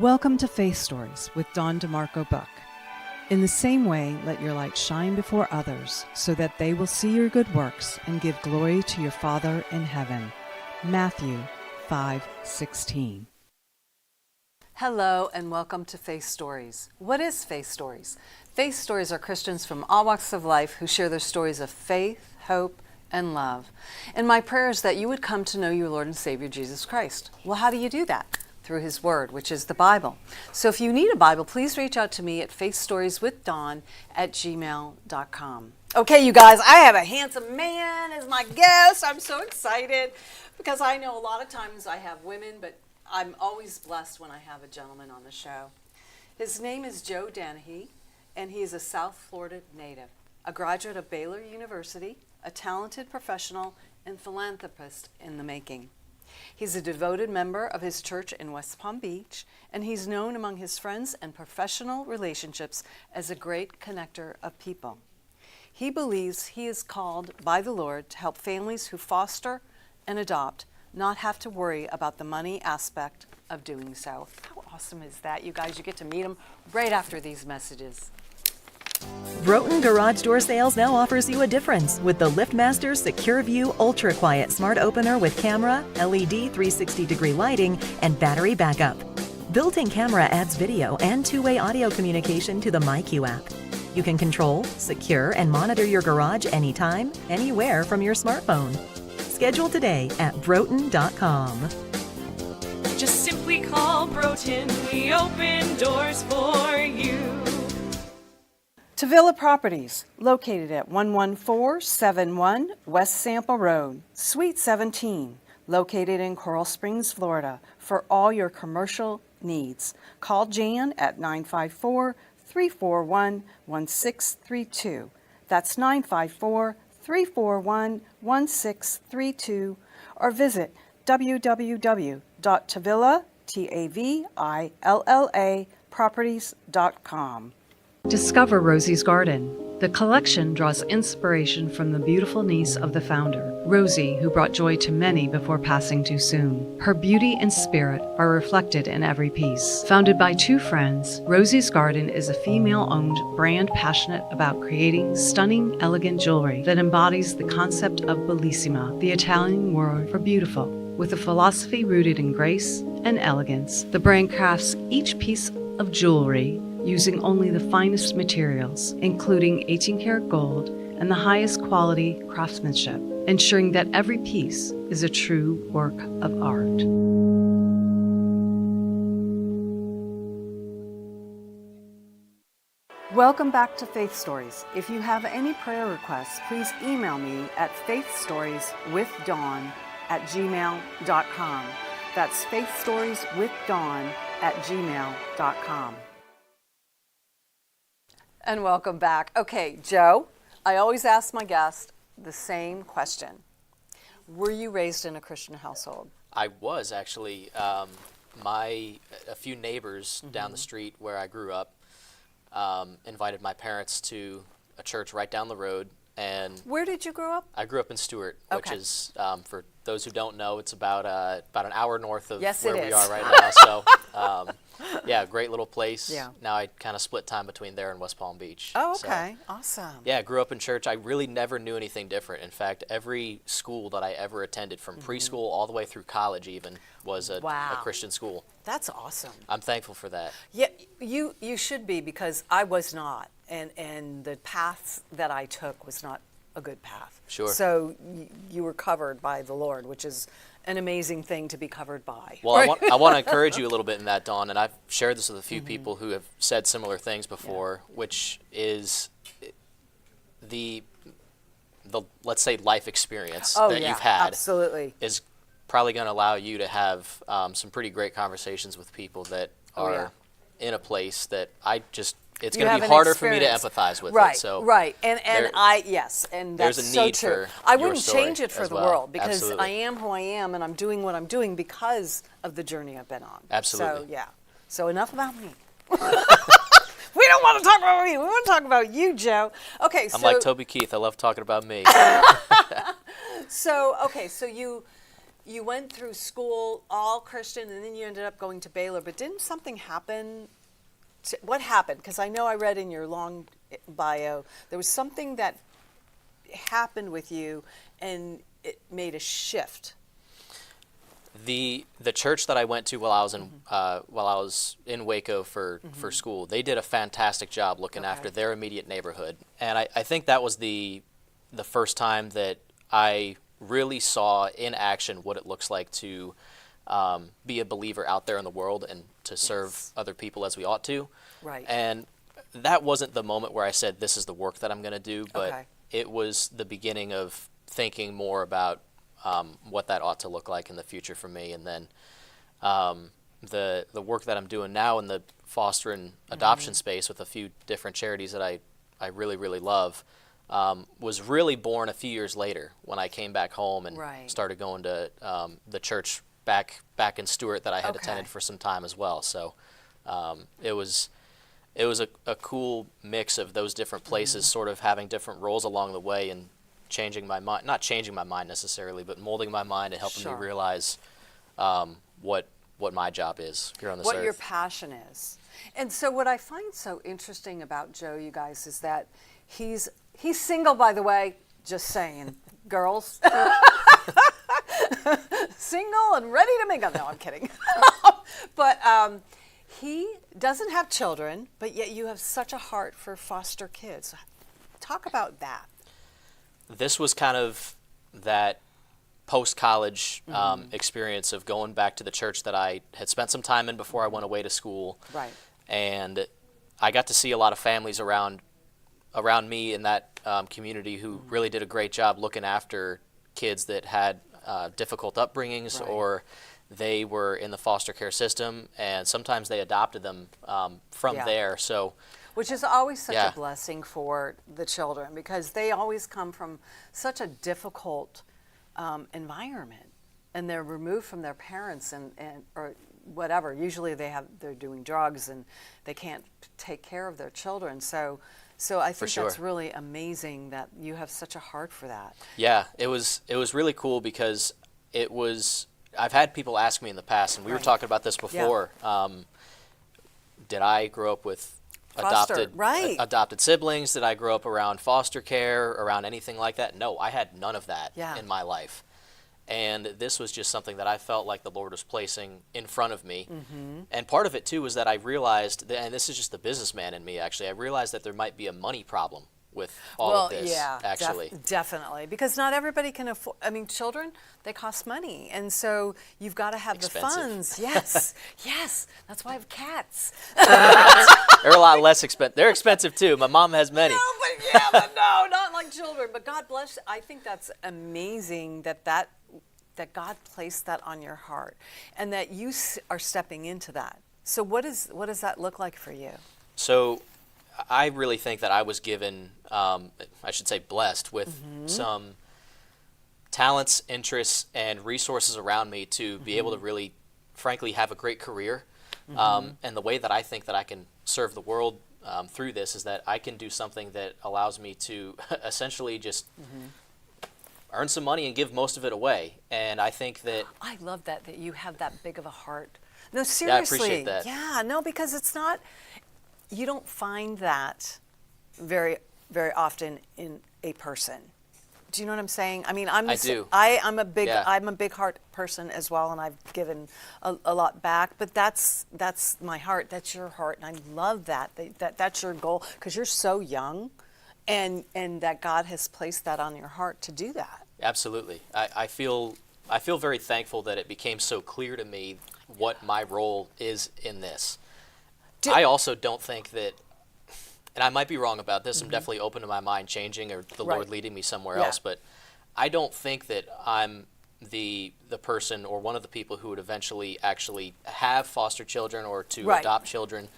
Welcome to Faith Stories with Don DeMarco Buck. In the same way, let your light shine before others, so that they will see your good works and give glory to your Father in heaven. Matthew 5:16. Hello and welcome to Faith Stories. What is Faith Stories? Faith Stories are Christians from all walks of life who share their stories of faith, hope, and love. And my prayer is that you would come to know your Lord and Savior Jesus Christ. Well, how do you do that? Through His Word, which is the Bible. So if you need a Bible, please reach out to me at faithstorieswithdon@gmail.com. Okay, you guys, I have a handsome man as my guest. I'm so excited because I know a lot of times I have women, but I'm always blessed when I have a gentleman on the show. His name is Joe Danahy, and he is a South Florida native, a graduate of Baylor University, a talented professional and philanthropist in the making. He's a devoted member of his church in West Palm Beach, and he's known among his friends and professional relationships as a great connector of people. He believes he is called by the Lord to help families who foster and adopt not have to worry about the money aspect of doing so. How awesome is that, you guys? You get to meet him right after these messages. Broughton Garage Door Sales now offers you a difference with the LiftMaster Secure View Ultra Quiet Smart Opener with camera, LED 360-degree lighting, and battery backup. Built-in camera adds video and two-way audio communication to the MyQ app. You can control, secure, and monitor your garage anytime, anywhere from your smartphone. Schedule today at Broughton.com. Just simply call Broughton. We open doors for you. Tavilla Properties, located at 11471 West Sample Road, Suite 17, located in Coral Springs, Florida, for all your commercial needs. Call Jan at 954-341-1632. That's 954-341-1632, or visit www.tavillaproperties.com. Discover Rosie's Garden. The collection draws inspiration from the beautiful niece of the founder, Rosie, who brought joy to many before passing too soon. Her beauty and spirit are reflected in every piece. Founded by two friends, Rosie's Garden is a female-owned brand passionate about creating stunning, elegant jewelry that embodies the concept of bellissima, the Italian word for beautiful. With a philosophy rooted in grace and elegance, the brand crafts each piece of jewelry using only the finest materials, including 18-karat gold and the highest quality craftsmanship, ensuring that every piece is a true work of art. Welcome back to Faith Stories. If you have any prayer requests, please email me at faithstorieswithdon@gmail.com. That's faithstorieswithdon@gmail.com. And welcome back. Okay, Joe, I always ask my guests the same question. Were you raised in a Christian household? I was actually. A few neighbors down the street where I grew up invited my parents to a church right down the road. And where did you grow up? I grew up in Stuart, Okay. which is, for those who don't know, it's about an hour north of Yes, where it we is. are right now. So, yeah, great little place. Yeah. Now I kind of split time between there and West Palm Beach. Oh, So, okay. Awesome. yeah, I grew up in church. I really never knew anything different. In fact, every school that I ever attended, from preschool all the way through college even, was a Wow. Christian school. That's awesome. I'm thankful for that. Yeah, you should be, because I was not, and the path that I took was not a good path. Sure. So you were covered by the Lord, which is an amazing thing to be covered by. Well, I want to encourage you a little bit in that, Dawn, and I've shared this with a few people who have said similar things before, which is the let's say life experience that you've had absolutely. is probably going to allow you to have some pretty great conversations with people that are in a place that it's going to be harder for me to empathize with right, it. So right, and that's there's a so need true. for I your wouldn't story change it for as the well. world, because Absolutely. I am who I am, and I'm doing what I'm doing because of the journey I've been on. Absolutely. So So enough about me. We don't want to talk about me. We want to talk about you, Joe. Okay, I'm like Toby Keith. I love talking about me. So you you went through school all Christian, and then you ended up going to Baylor. But didn't something happen? What happened? Because I know I read in your long bio there was something that happened with you, and it made a shift. The church that I went to while I was in Waco for school, they did a fantastic job looking after their immediate neighborhood, and I think that was the first time that I really saw in action what it looks like to be a believer out there in the world and to serve other people as we ought to. Right. And that wasn't the moment where I said, this is the work that I'm going to do, but it was the beginning of thinking more about what that ought to look like in the future for me. And then the work that I'm doing now in the foster and adoption space with a few different charities that I really, really love was really born a few years later when I came back home and started going to the church back in Stewart that I had attended for some time as well. So it was a cool mix of those different places, sort of having different roles along the way and changing my mind, not changing my mind necessarily, but molding my mind and helping me realize what my job is here on this earth. What your passion is. And so what I find so interesting about Joe, you guys, is that he's single, by the way, just saying, girls. Single and ready to mingle. No, I'm kidding. But he doesn't have children, but yet you have such a heart for foster kids. Talk about that. This was kind of that post-college experience of going back to the church that I had spent some time in before I went away to school. Right. And I got to see a lot of families around me in that community who really did a great job looking after kids that had difficult upbringings, or they were in the foster care system, and sometimes they adopted them from there. So, which is always such a blessing for the children, because they always come from such a difficult environment, and they're removed from their parents and or whatever. Usually they're doing drugs and they can't take care of their children. So I think that's really amazing that you have such a heart for that. Yeah, it was really cool because I've had people ask me in the past, and we were talking about this before. Did I grow up with adopted siblings? Did I grow up around foster care, around anything like that? No, I had none of that in my life. And this was just something that I felt like the Lord was placing in front of me. And part of it, too, was that I realized, and this is just the businessman in me, actually, I realized that there might be a money problem with all of this, actually. Definitely, because not everybody can afford, I mean, children, they cost money, and so you've got to have the funds. Yes, that's why I have cats. They're a lot less expensive. They're expensive, too. My mom has many. No, but no, not like children. But God bless, I think that's amazing that God placed that on your heart, and that you are stepping into that. So what does that look like for you? So I really think that I was given, I should say blessed, with some talents, interests, and resources around me to be able to really, frankly, have a great career. And the way that I think that I can serve the world through this is that I can do something that allows me to essentially just earn some money and give most of it away. And I think that I love that you have that big of a heart. No, seriously. I appreciate that. Yeah, no, because it's not, you don't find that very, very often in a person. Do you know what I'm saying? I mean, I do. I'm a big heart person as well, and I've given a lot back. But that's my heart. That's your heart, and I love that's your goal, because you're so young, and that God has placed that on your heart to do that. Absolutely. I feel very thankful that it became so clear to me what my role is in this. I also don't think that, and I might be wrong about this, I'm definitely open to my mind changing or the Lord leading me somewhere else, but I don't think that I'm the person or one of the people who would eventually actually have foster children or to adopt children,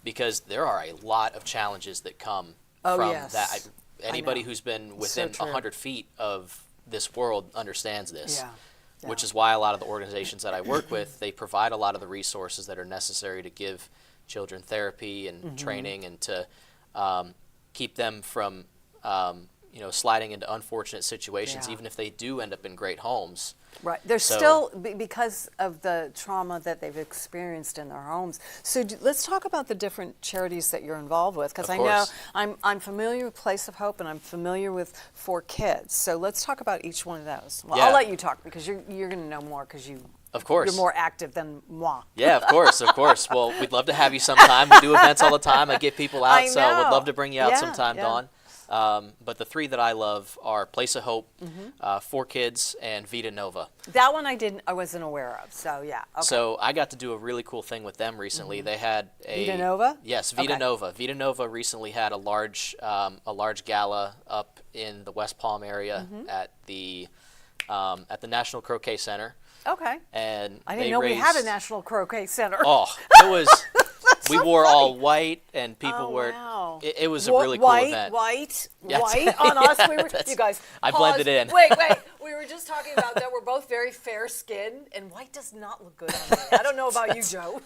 because there are a lot of challenges that come from that. Anybody who's been within 100 feet of this world understands this, which is why a lot of the organizations that I work with, they provide a lot of the resources that are necessary to give children therapy and training, and to keep them from sliding into unfortunate situations, even if they do end up in great homes. Right. They're still, because of the trauma that they've experienced in their homes. So let's talk about the different charities that you're involved with, because I know I'm familiar with Place of Hope and I'm familiar with For Kids. So let's talk about each one of those. Well, I'll let you talk because you're going to know more because Of course. you're more active than moi. Yeah, of course, of course. Well, we'd love to have you sometime. We do events all the time. I get people out, I so know. we'd love to bring you out sometime, yeah. Dawn. But the three that I love are Place of Hope, For Kids, and Vita Nova. That one I wasn't aware of, so yeah. Okay. So I got to do a really cool thing with them recently. They had a Vita Nova? Yes, Vita Okay. Nova. Vita Nova recently had a large gala up in the West Palm area at the National Croquet Center. Okay. And I didn't they know we raised, had a National Croquet Center. Oh, it was. We wore all white, and people were. Wow. It was a really cool event. White Yes. on us. We were, you guys. I pause. blended in. Wait. We were just talking about that. We're both very fair skinned, and white does not look good on me. I don't know about you, Joe.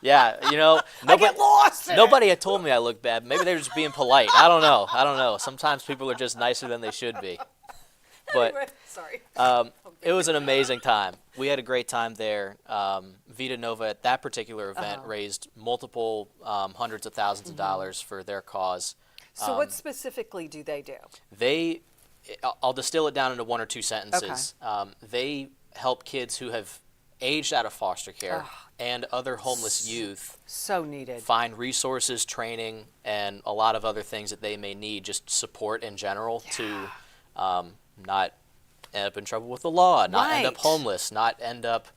Yeah. You know, I get lost. in nobody had told me I looked bad. Maybe they were just being polite. I don't know. Sometimes people are just nicer than they should be. But Anyway, sorry. it was an amazing time. We had a great time there. Vita Nova at that particular event raised multiple hundreds of thousands of dollars for their cause. So what specifically do they do? I'll distill it down into one or two sentences. They help kids who have aged out of foster care and other homeless youth So needed. find resources, training, and a lot of other things that they may need, just support in general to not end up in trouble with the law, not end up Right. homeless, not end up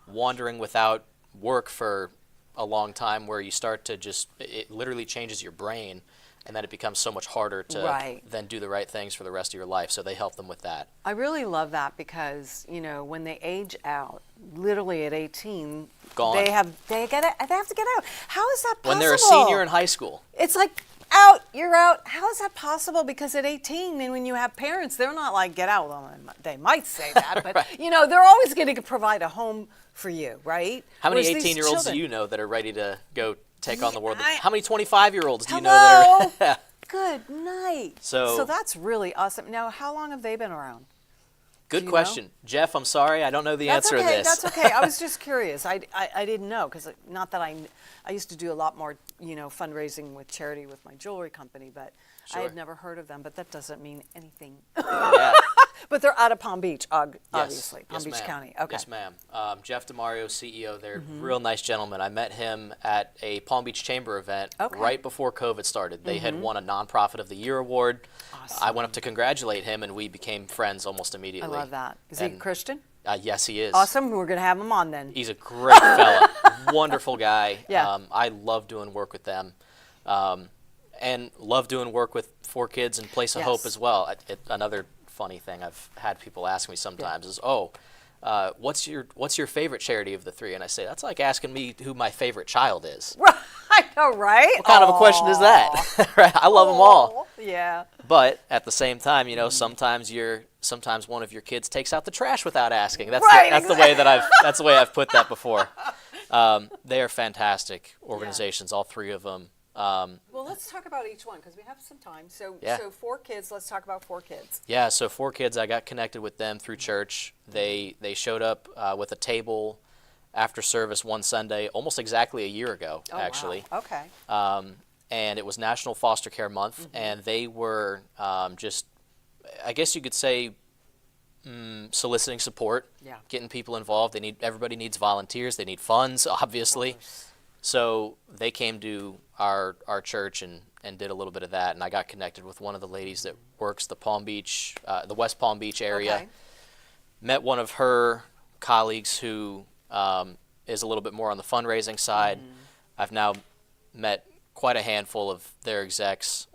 wandering without work for a long time, where you start to it literally changes your brain, and then it becomes so much harder to then do the right things for the rest of your life. So they help them with that. I really love that because, when they age out, literally at 18, Gone. they have to get out. How is that possible? When they're a senior in high school. It's like, out, you're out. How is that possible? Because at 18, and when you have parents, they're not like, get out. Well, they might say that, but, they're always going to provide a home for you, right? How many Whereas these 18-year-olds do children- you know that are ready to go take on the world? I- How many 25-year-olds do you know that Hello? are... Good night. So that's really awesome. Now, how long have they been around? Good you question. know? Jeff, I'm sorry. I don't know the That's answer okay. to this. That's okay. I was just curious. I didn't know because not that I used to do a lot more fundraising with charity with my jewelry company, but I had Sure. never heard of them. But that doesn't mean anything. Yeah. But they're out of Palm Beach, obviously, Palm Yes, Beach ma'am. County. Okay. Yes, ma'am. Jeff DeMario, CEO there, real nice gentleman. I met him at a Palm Beach Chamber event right before COVID started. They had won a Nonprofit of the Year award. Awesome. I went up to congratulate him, and we became friends almost I immediately. love that. Is he And, Christian? Yes, he is. Awesome. We're going to have him on then. He's a great fella, wonderful guy. Yeah. I love doing work with them, and love doing work with For Kids and Place of Hope Yes. as well. Another funny thing I've had people ask me sometimes is, what's your favorite charity of the three? And I say, that's like asking me who my favorite child is. I know, right? What kind of a question is that? Right? I love them all. Yeah. But at the same time, sometimes one of your kids takes out the trash without asking. That's Right, the way that's the way I've put that before. They are fantastic organizations, all three of them. Well, let's talk about each one because we have some time. So, Yeah. so For Kids, let's talk about For Kids. Yeah, so For Kids, I got connected with them through church. They showed up with a table after service one Sunday, almost exactly a year ago, actually. Wow. Okay. And it was National Foster Care Month, and they were just, I guess you could say, soliciting support, getting people involved. Everybody needs volunteers. They need funds, obviously. So they came to our church and did a little bit of that, and I got connected with one of the ladies that works the West Palm Beach area. Okay. Met one of her colleagues who is a little bit more on the fundraising side. I've now met quite a handful of their execs.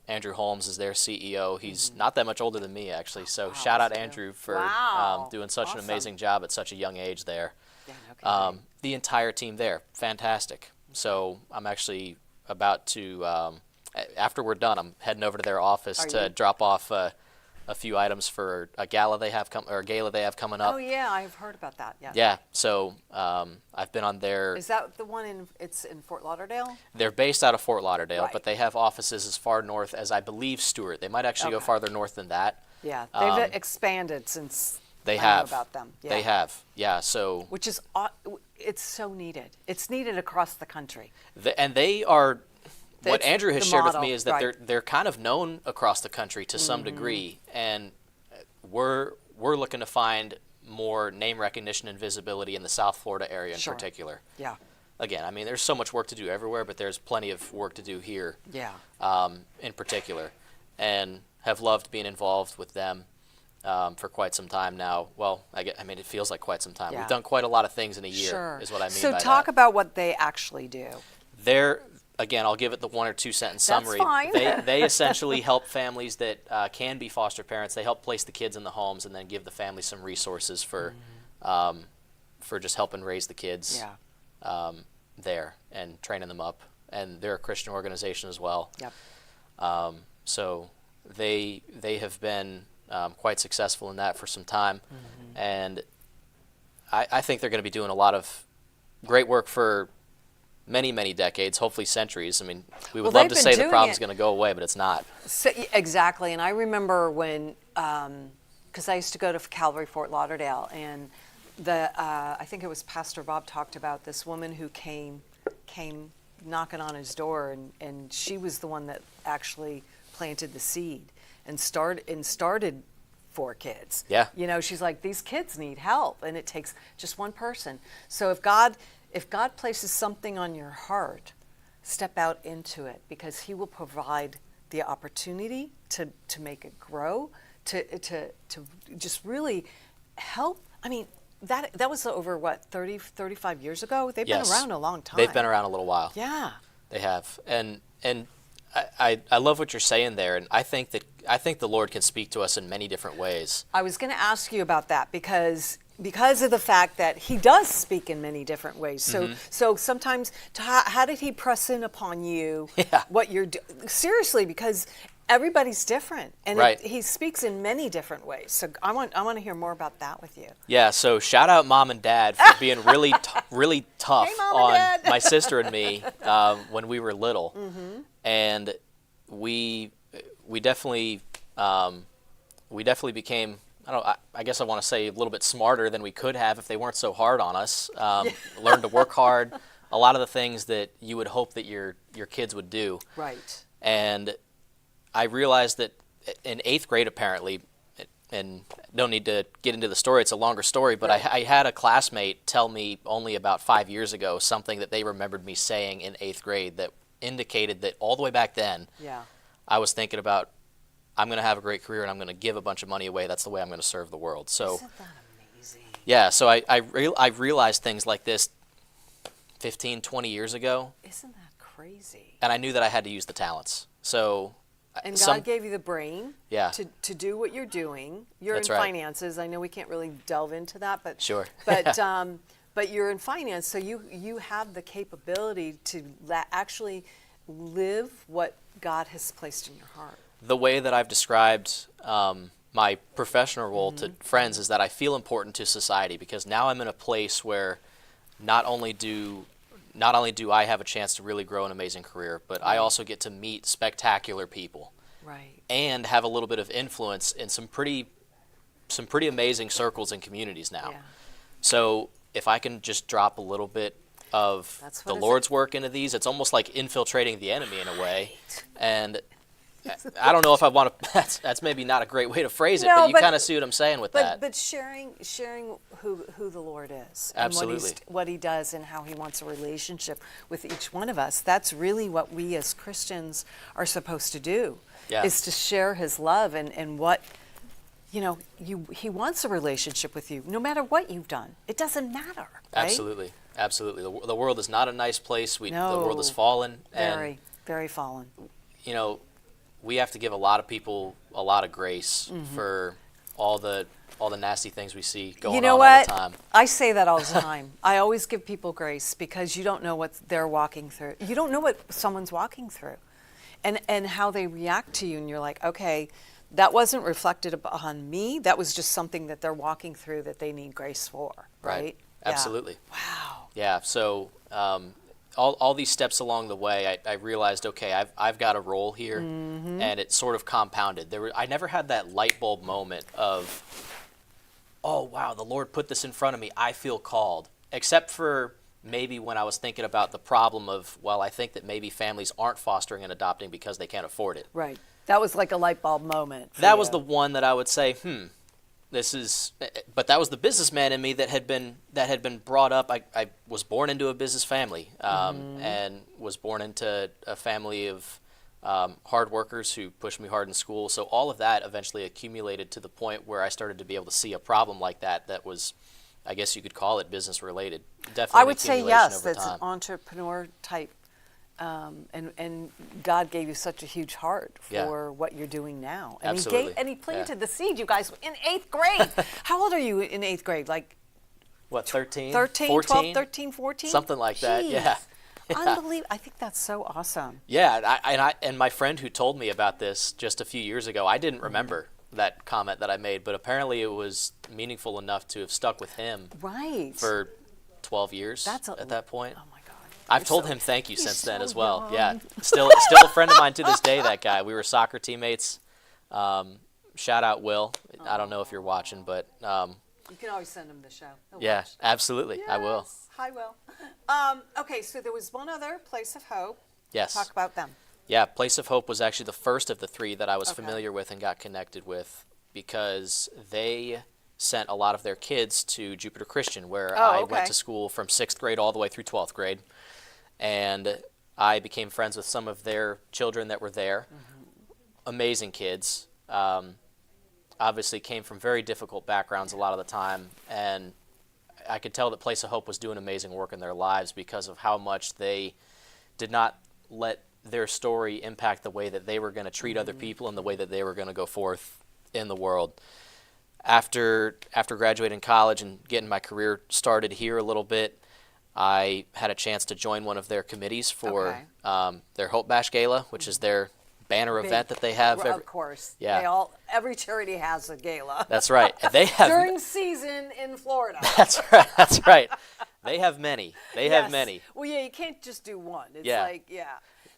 Andrew Holmes is their CEO. He's not that much older than me, actually. So shout out Andrew for doing such an amazing job at such a young age there. Yeah, no kidding. The entire team there, fantastic. So I'm actually about to, after we're done, I'm heading over to their office to drop off a few items for a gala they have coming up. Oh yeah, I've heard about that. Yeah. Yeah. So I've been on their. Is that the one it's in Fort Lauderdale? They're based out of Fort Lauderdale, Right. but they have offices as far north as I believe Stewart. They might actually go farther north than that. Yeah, they've expanded since They I know have. about them. Yeah. They have. Yeah. So. Which is, it's so needed. It's needed across the country. And they are. What It's Andrew has the shared with model, me is that right. they're kind of known across the country to some degree, and we're looking to find more name recognition and visibility in the South Florida area in Sure. particular. Yeah. Again, I mean, there's so much work to do everywhere, but there's plenty of work to do here. Yeah. In particular, and have loved being involved with them for quite some time now. Well, I mean, it feels like quite some time. Yeah. We've done quite a lot of things in a year, Sure. is what I mean So by talk that. about what they actually do. Again, I'll give it the 1 or 2 sentence That's summary. fine. They essentially help families that can be foster parents. They help place the kids in the homes and then give the family some resources for just helping raise the kids Yeah. there and training them up. And they're a Christian organization as well. Yep. So they have been quite successful in that for some time, and I think they're going to be doing a lot of great work for many, many decades, hopefully centuries. I mean, we would Well, love to they've say been the doing problem's it- going to go away, but it's not. So, exactly, and I remember when, because I used to go to Calvary Fort Lauderdale, and I think it was Pastor Bob talked about this woman who came knocking on his door, and she was the one that actually planted the seed and started 4 kids. Yeah. You know, she's like, these kids need help, and it takes just one person. So if God places something on your heart, step out into it, because He will provide the opportunity to make it grow, to just really help. I mean, that was over, what, 30, 35 years ago? They've Yes. been around a long time. They've been around a little while. Yeah. They have, and I love what you're saying there, and I think the Lord can speak to us in many different ways. I was going to ask you about that because of the fact that He does speak in many different ways. So sometimes, how did He press in upon you? Yeah. What you're seriously, because everybody's different, and Right. He speaks in many different ways. So I want to hear more about that with you. Yeah, so shout out Mom and Dad for being really really tough Hey, Mom and on Dad. my sister and me when we were little, and we definitely became, I guess I want to say, a little bit smarter than we could have if they weren't so hard on us. Learned to work hard, a lot of the things that you would hope that your kids would do. Right. And I realized that in 8th grade, apparently, and don't need to get into the story, it's a longer story, but Right. I had a classmate tell me only about 5 years ago something that they remembered me saying in 8th grade that indicated that all the way back then, Yeah. I was thinking about, I'm going to have a great career and I'm going to give a bunch of money away. That's the way I'm going to serve the world. So, Isn't that amazing? yeah, so I realized things like this 15, 20 years ago, Isn't that crazy? and I knew that I had to use the talents. So, And some- God gave you the brain Yeah. to do what you're doing. You're That's in right. finances. I know we can't really delve into that, but Sure. but you're in finance, so you have the capability to actually live what God has placed in your heart. the way that I've described my professional role to friends is that I feel important to society, because now I'm in a place where not only do I have a chance to really grow an amazing career, but I also get to meet spectacular people Right. and have a little bit of influence in some pretty amazing circles and communities now. Yeah. So if I can just drop a little bit of That's the what Lord's work into these, it's almost like infiltrating the enemy in a way. And I don't know if I want to. That's maybe not a great way to phrase it, No, but you but- kind of see what I'm saying with that. But sharing who the Lord is, Absolutely. and what He does, and how He wants a relationship with each one of us. That's really what we as Christians are supposed to do. Yeah. Is to share His love and what, He wants a relationship with you, no matter what you've done. It doesn't matter. Right? Absolutely, absolutely. The world is not a nice place. The No. world is fallen, Very, very fallen. and we have to give a lot of people a lot of grace Mm-hmm. for all the nasty things we see going You know on what? all the time. I say that all the time. I always give people grace because you don't know what they're walking through. You don't know what someone's walking through, and how they react to you. And you're like, okay, that wasn't reflected upon me. That was just something that they're walking through that they need grace for. Right? Yeah. Absolutely. Wow. Yeah. So all these steps along the way, I realized, okay, I've got a role here, and it sort of compounded. I never had that light bulb moment of, oh wow, the Lord put this in front of me, I feel called. Except for maybe when I was thinking about the problem of, well, I think that maybe families aren't fostering and adopting because they can't afford it. Right. That was like a light bulb moment. That was the one that I would say, this is, but that was the businessman in me that had been brought up. I was born into a business family, and was born into a family of hard workers who pushed me hard in school. So all of that eventually accumulated to the point where I started to be able to see a problem like that was, I guess you could call it business related. Definitely, I would say yes. over That's time. an entrepreneur type, and God gave you such a huge heart for what you're doing now. And Absolutely. He planted the seed, you guys, in 8th grade. How old are you in 8th grade? Like What, 13? 13, 14? 12, 13, 14? Something like that. Jeez. Yeah. Unbelievable. I think that's so awesome. Yeah, and my friend who told me about this just a few years ago, I didn't remember that comment that I made, but apparently it was meaningful enough to have stuck with him Right. for 12 years at that point. Oh my God. I've told him thank you since then so as well. young. Yeah, still a friend of mine to this day, that guy. We were soccer teammates. Shout out Will. I don't know if you're watching, but You can always send him the show. He'll yeah, watch. absolutely. I will. Yes. Hi, Will. Okay, so there was one other, Place of Hope. Yes. Talk about them. Yeah, Place of Hope was actually the first of the 3 that I was Okay. familiar with and got connected with, because they sent a lot of their kids to Jupiter Christian, where I went to school from 6th grade all the way through 12th grade. And I became friends with some of their children that were there. Amazing kids. Obviously came from very difficult backgrounds a lot of the time. And I could tell that Place of Hope was doing amazing work in their lives because of how much they did not let their story impact the way that they were going to treat other people and the way that they were going to go forth in the world. After graduating college and getting my career started here a little bit, I had a chance to join one of their committees for their Hope Bash Gala, which is their banner event that they have. Of course. Yeah. Every charity has a gala. That's right. And they have During season in Florida. That's right. That's right. They have many. They have many. Well, yeah, you can't just do one. It's Yeah. like, yeah.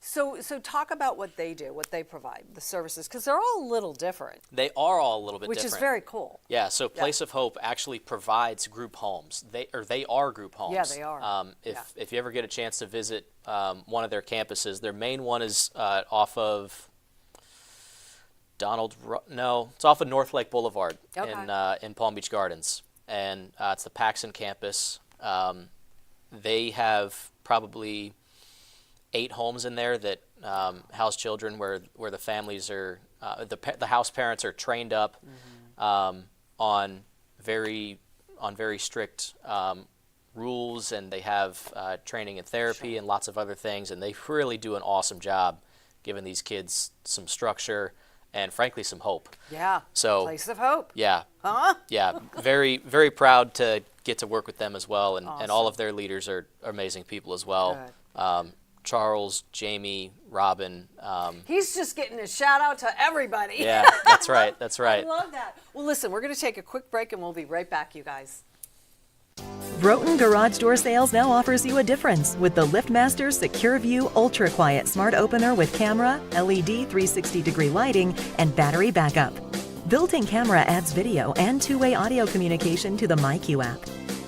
So talk about what they do, what they provide, the services, because they're all a little different, They are all a little bit which different. is very cool. Yeah, so Place of Hope actually provides group homes. They are group homes. Yeah, they are. If you ever get a chance to visit one of their campuses, their main one is off of it's off of North Lake Boulevard in Palm Beach Gardens, and it's the Paxson campus. They have probably 8 homes in there that house children where the families are the house parents are trained up on very strict rules, and they have training in therapy and lots of other things, and they really do an awesome job giving these kids some structure and frankly some hope. Yeah. So Place of Hope. yeah, Huh? yeah, very very proud to get to work with them as well, and all of their leaders are amazing people as well. Charles, Jamie, Robin. He's just getting a shout out to everybody. Yeah, that's right. That's right. I love that. Well, listen, we're going to take a quick break and we'll be right back, you guys. Broughton Garage Door Sales now offers you a difference with the LiftMaster Secure View Ultra Quiet Smart Opener with camera, LED 360-degree lighting, and battery backup. Built-in camera adds video and two-way audio communication to the MyQ app.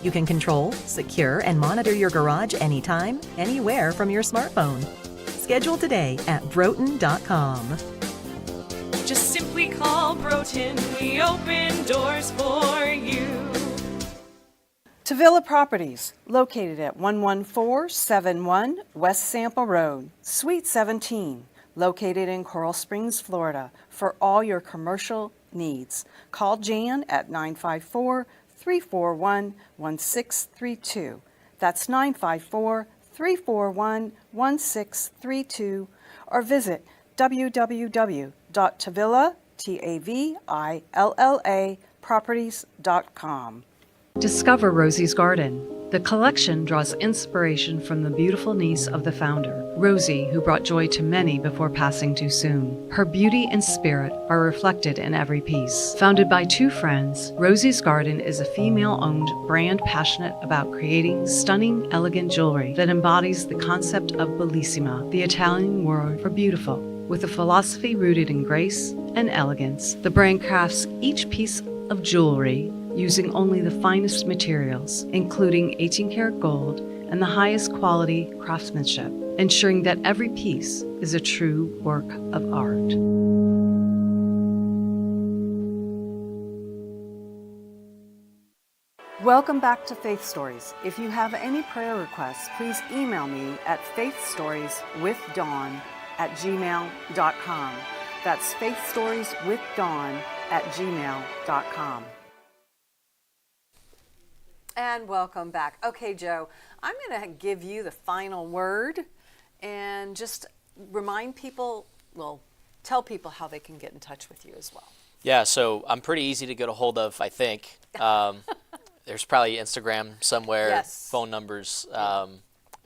You can control, secure, and monitor your garage anytime, anywhere from your smartphone. Schedule today at broughton.com. Just simply call Broughton. We open doors for you. Tavilla Properties, located at 11471 West Sample Road, Suite 17, located in Coral Springs, Florida, for all your commercial needs. Call Jan at 954-341-1632. That's 954-341-1632, or visit www.tavilla properties.com. Discover Rosie's Garden, the The collection draws inspiration from the beautiful niece of the founder, Rosie, who brought joy to many before passing too soon. Her beauty and spirit are reflected in every piece. Founded by two friends, Rosie's Garden is a female-owned brand passionate about creating stunning, elegant jewelry that embodies the concept of bellissima, the Italian word for beautiful. With a philosophy rooted in grace and elegance, the brand crafts each piece of jewelry using only the finest materials, including 18-karat gold and the highest quality craftsmanship, ensuring that every piece is a true work of art. Welcome back to Faith Stories. If you have any prayer requests, please email me at faithstorieswithdawn@gmail.com. That's faithstorieswithdawn@gmail.com. And welcome back. Okay, Joe, I'm going to give you the final word and just remind people, well, tell people how they can get in touch with you as well. Yeah, so I'm pretty easy to get a hold of, I think. There's probably Instagram somewhere, Yes. phone numbers.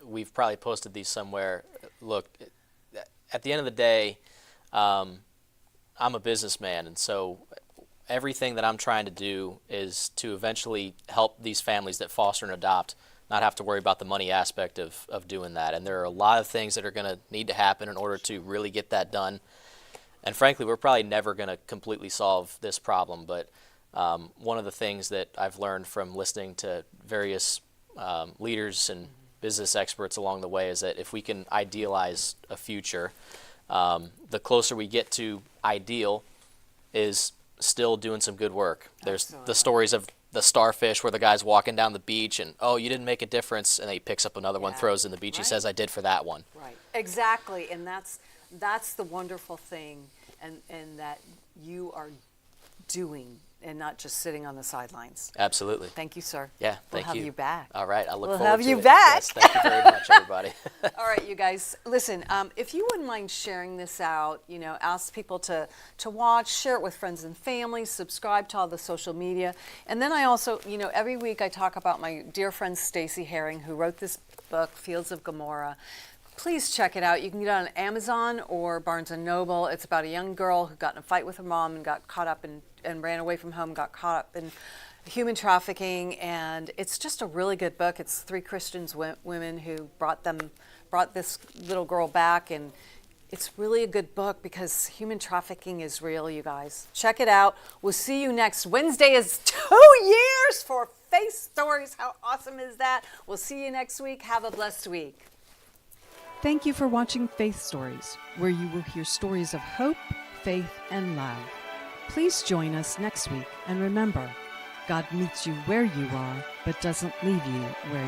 We've probably posted these somewhere. Look, at the end of the day, I'm a businessman, and so everything that I'm trying to do is to eventually help these families that foster and adopt not have to worry about the money aspect of doing that. And there are a lot of things that are going to need to happen in order to really get that done. And frankly, we're probably never going to completely solve this problem, but one of the things that I've learned from listening to various leaders and business experts along the way is that if we can idealize a future, the closer we get to ideal is still doing some good work. There's the stories of the starfish where the guy's walking down the beach and, oh, you didn't make a difference, and then he picks up another one, throws in the beach. He says, I did for that one. Right, exactly, and that's the wonderful thing, and that you are doing and not just sitting on the sidelines. Absolutely. Thank you, sir. Yeah, thank you. We'll have you back. All right, I look We'll forward have to you it. back. Yes, thank you very much, everybody. All right, you guys, listen, if you wouldn't mind sharing this out, ask people to watch, share it with friends and family, subscribe to all the social media. And then I also, every week I talk about my dear friend Stacey Herring, who wrote this book, Fields of Gomorrah. Please check it out. You can get it on Amazon or Barnes & Noble. It's about a young girl who got in a fight with her mom and got caught up and ran away from home, got caught up in human trafficking, and it's just a really good book. It's 3 Christian women who brought this little girl back, and it's really a good book because human trafficking is real, you guys. Check it out. We'll see you next Wednesday. Is 2 years for Faith Stories. How awesome is that? We'll see you next week. Have a blessed week. Thank you for watching Faith Stories, where you will hear stories of hope, faith, and love. Please join us next week, and remember, God meets you where you are, but doesn't leave you where you are.